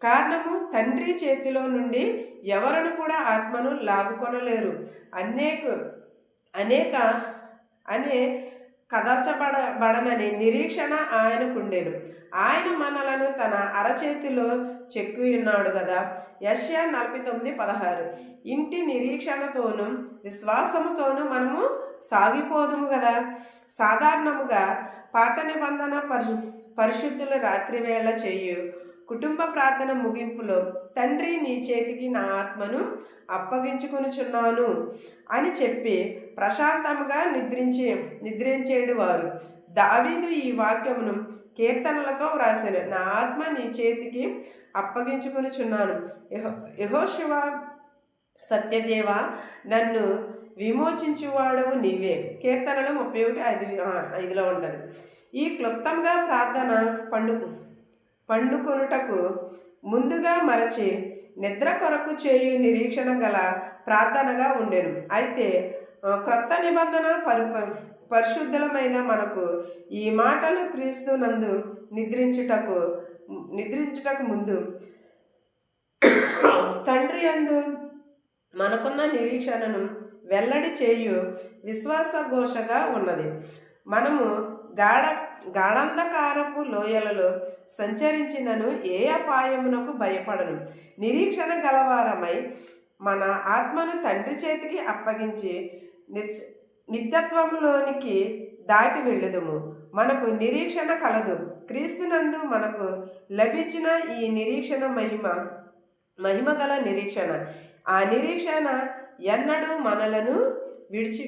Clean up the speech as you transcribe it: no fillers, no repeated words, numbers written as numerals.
కారణము తండ్రి చేతిలో నుండి ఎవరును కూడా ఆత్మను లాగుకొనలేరు. అనేక అనేక అనే కదర్చబడనని నిరీక్షణ ఆయనకుండేను. ఆయన మనలను తన అరచేతిలో చెక్కియున్నాడు కదా. యెషయా 49:16. ఇంటి నిరీక్షణతోనూ విశ్వాసముతోనూ మనము సాగిపోదుము కదా. సాధారణముగా పాత నిబంధన పరిశుద్ధులు రాత్రివేళ చేయు కుటుంబ ప్రార్థన ముగింపులో తండ్రి నీ చేతికి నా అప్పగించుకొనుచున్నాను అని చెప్పి ప్రశాంతముగా నిద్రించేడు వారు. దావీదు ఈ వాక్యమును కీర్తనలతో వ్రాసాను. నా ఆత్మ నీ చేతికి అప్పగించుకొనుచున్నాను. యెహోషువ సత్యదేవ నన్ను విమోచించువాడవు నీవే. కీర్తనలు 31:5 ఉంటుంది. ఈ క్లుప్తంగా ప్రార్థన పండుకొనుటకు ముందుగా మరచి నిద్ర కొరకు చేయు నిరీక్షణ గల ప్రార్థనగా ఉండెను. అయితే క్రొత్త నిబంధన పరిశుద్ధులమైన మనకు ఈ మాటలు క్రీస్తు నందు నిద్రించుటకు ముందు తండ్రి యందు మనకున్న నిరీక్షణను వెల్లడి చేయు విశ్వాస ఘోషగా ఉన్నది. మనము గాఢంధకారపు లోయలలో సంచరించినను ఏ అపాయమునకు భయపడను. నిరీక్షణ గలవారమై మన ఆత్మను తండ్రి చేతికి అప్పగించి నిత్యత్వములోనికి దాటి వెళ్ళుదుము. మనకు నిరీక్షణ కలదు. క్రీస్తునందు మనకు లభించిన ఈ నిరీక్షణ మహిమ గల నిరీక్షణ. ఆ నిరీక్షణ ఎన్నడూ మనలను విడిచి